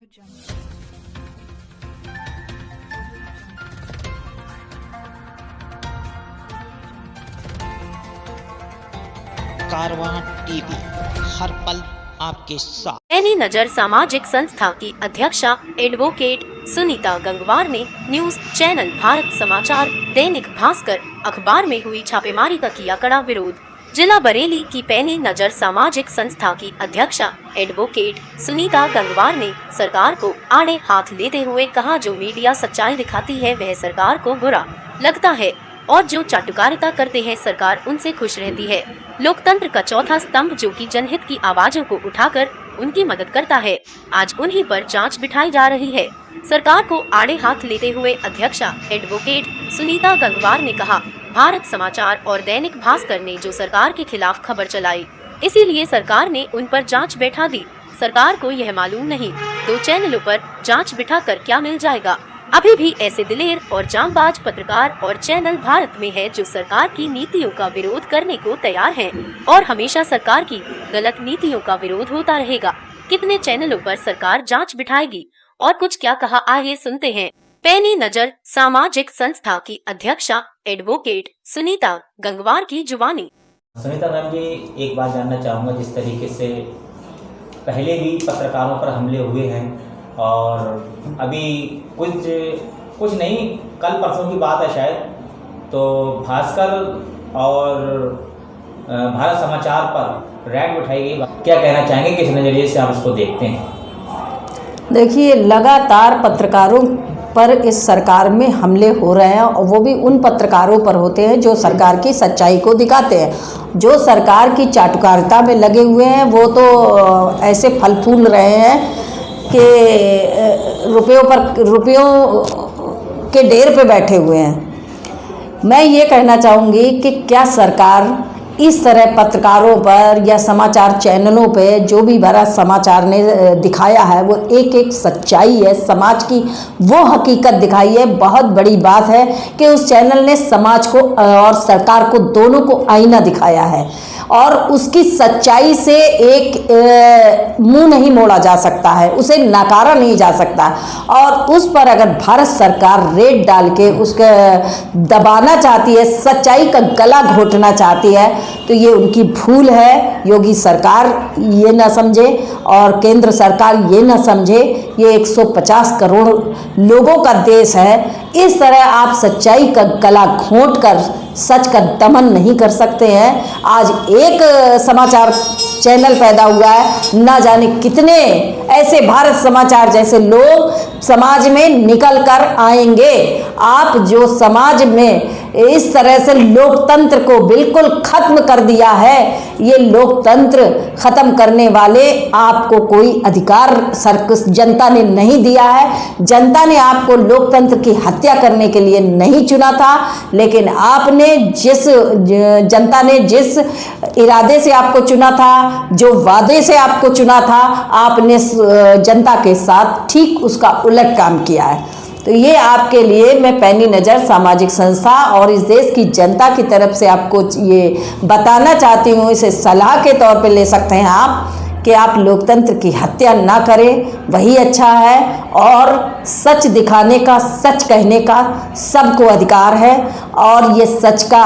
कारवां TV, हर पल आपके साथ। पैनी नजर सामाजिक संस्था की अध्यक्षा एडवोकेट सुनीता गंगवार ने न्यूज चैनल भारत समाचार, दैनिक भास्कर अखबार में हुई छापेमारी का किया कड़ा विरोध। जिला बरेली की पैनी नजर सामाजिक संस्था की अध्यक्षा एडवोकेट सुनीता गंगवार ने सरकार को आड़े हाथ लेते हुए कहा, जो मीडिया सच्चाई दिखाती है वह सरकार को बुरा लगता है और जो चाटुकारिता करते हैं सरकार उनसे खुश रहती है। लोकतंत्र का चौथा स्तंभ जो कि जनहित की आवाजों को उठाकर उनकी मदद करता है, आज उन्हीं पर जांच बिठाई जा रही है। सरकार को आड़े हाथ लेते हुए अध्यक्षा एडवोकेट सुनीता गंगवार ने कहा, भारत समाचार और दैनिक भास्कर ने जो सरकार के खिलाफ खबर चलाई, इसीलिए सरकार ने उन पर जांच बैठा दी। सरकार को यह मालूम नहीं 2 चैनलों पर जांच बिठाकर क्या मिल जाएगा। अभी भी ऐसे दिलेर और जांबाज पत्रकार और चैनल भारत में है जो सरकार की नीतियों का विरोध करने को तैयार हैं और हमेशा सरकार की गलत नीतियों का विरोध होता रहेगा। कितने चैनलों पर सरकार जांच बिठाएगी और कुछ क्या कहा, आइए सुनते हैं। पैनी नजर सामाजिक संस्था की अध्यक्षा एडवोकेट सुनीता गंगवार की जुबानी। सुनीता मैम जी, एक बात जानना चाहूँगा, जिस तरीके से पहले भी पत्रकारों पर हमले हुए हैं और अभी कुछ नहीं, कल परसों की बात है शायद, तो भास्कर और भारत समाचार पर रैड उठाई गई, क्या कहना चाहेंगे, किस नज़रिए से आप इसको देखते हैं? देखिए, लगातार पत्रकारों पर इस सरकार में हमले हो रहे हैं और वो भी उन पत्रकारों पर होते हैं जो सरकार की सच्चाई को दिखाते हैं। जो सरकार की चाटुकारिता में लगे हुए हैं वो तो ऐसे फल फूल रहे हैं कि रुपयों के ढेर पे बैठे हुए हैं। मैं ये कहना चाहूँगी कि क्या सरकार इस तरह पत्रकारों पर या समाचार चैनलों पे जो भी बड़ा समाचार ने दिखाया है वो एक एक सच्चाई है, समाज की वो हकीकत दिखाई है। बहुत बड़ी बात है कि उस चैनल ने समाज को और सरकार को दोनों को आईना दिखाया है और उसकी सच्चाई से एक मुंह नहीं मोड़ा जा सकता है, उसे नकारा नहीं जा सकता। और उस पर अगर भारत सरकार रेड डाल के उसके दबाना चाहती है, सच्चाई का गला घोटना चाहती है, तो ये उनकी भूल है। योगी सरकार ये ना समझे और केंद्र सरकार ये ना समझे, ये 150 करोड़ लोगों का देश है। इस तरह आप सच्चाई का गला घोंट कर सच का दमन नहीं कर सकते हैं। आज एक समाचार चैनल पैदा हुआ है, ना जाने कितने ऐसे भारत समाचार जैसे लोग समाज में निकल कर आएंगे। आप जो समाज में इस तरह से लोकतंत्र को बिल्कुल खत्म कर दिया है, ये लोकतंत्र खत्म करने वाले आपको कोई अधिकार जनता ने नहीं दिया है। जनता ने आपको लोकतंत्र की हत्या करने के लिए नहीं चुना था, लेकिन आपने जनता ने जिस इरादे से आपको चुना था, जो वादे से आपको चुना था, आपने जनता के साथ ठीक उसका उलट काम किया है। तो ये आपके लिए मैं पैनी नज़र सामाजिक संस्था और इस देश की जनता की तरफ से आपको ये बताना चाहती हूँ, इसे सलाह के तौर पे ले सकते हैं आप, कि आप लोकतंत्र की हत्या ना करें, वही अच्छा है। और सच दिखाने का, सच कहने का सबको अधिकार है और ये सच का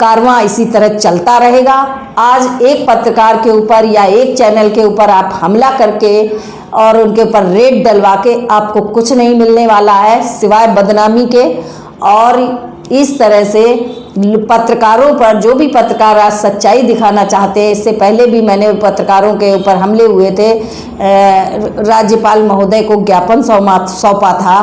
कारवां इसी तरह चलता रहेगा। आज एक पत्रकार के ऊपर या एक चैनल के ऊपर आप हमला करके और उनके ऊपर रेड डलवा के आपको कुछ नहीं मिलने वाला है सिवाय बदनामी के। और इस तरह से पत्रकारों पर, जो भी पत्रकार आज सच्चाई दिखाना चाहते हैं, इससे पहले भी मैंने पत्रकारों के ऊपर हमले हुए थे, राज्यपाल महोदय को ज्ञापन सौंपा था।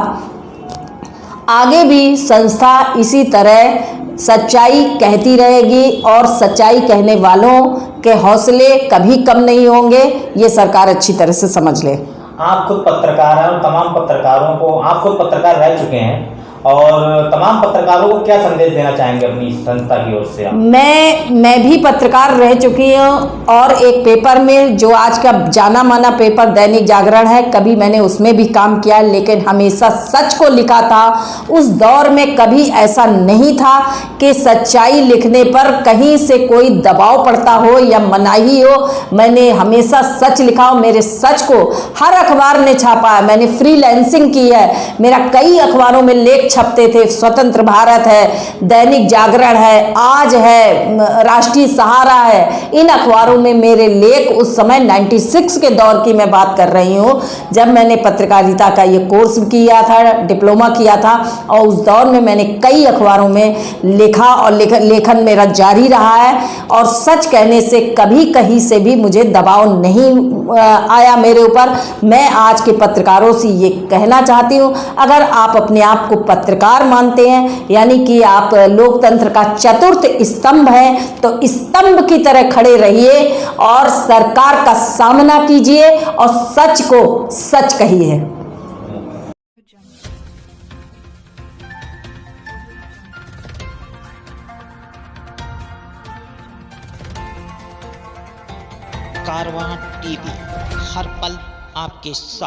आगे भी संस्था इसी तरह सच्चाई कहती रहेगी और सच्चाई कहने वालों के हौसले कभी कम नहीं होंगे, ये सरकार अच्छी तरह से समझ ले। आप खुद पत्रकार हैं और तमाम पत्रकारों को, आप खुद पत्रकार रह चुके हैं और तमाम पत्रकारों को क्या संदेश देना चाहेंगे अपनी संस्था की ओर से आप? मैं भी पत्रकार रह चुकी हूँ और एक पेपर में जो आज का जाना माना पेपर दैनिक जागरण है, कभी मैंने उसमें भी काम किया, लेकिन हमेशा सच को लिखा था। उस दौर में कभी ऐसा नहीं था कि सच्चाई लिखने पर कहीं से कोई दबाव पड़ता हो या मनाही हो। मैंने हमेशा सच लिखा हो, मेरे सच को हर अखबार ने छापा है। मैंने फ्रीलांसिंग की है, मेरा कई अखबारों में लेख छपते थे। स्वतंत्र भारत है, दैनिक जागरण है, आज है, राष्ट्रीय सहारा है, इन अखबारों में मेरे लेख उस समय 96 के दौर की मैं बात कर रही हूँ, जब मैंने पत्रकारिता का ये कोर्स किया था, डिप्लोमा किया था, और उस दौर में मैंने कई अखबारों में लिखा और लेखन मेरा जारी रहा है। और सच कहने से कभी कहीं से भी मुझे दबाव नहीं आया मेरे ऊपर। मैं आज के पत्रकारों से ये कहना चाहती हूँ, अगर आप अपने आप को पत्रकार मानते हैं, यानी कि आप लोकतंत्र का चतुर्थ स्तंभ हैं, तो स्तंभ की तरह खड़े रहिए और सरकार का सामना कीजिए और सच को सच कहिए। कारवां टीवी, हर पल आपके साथ।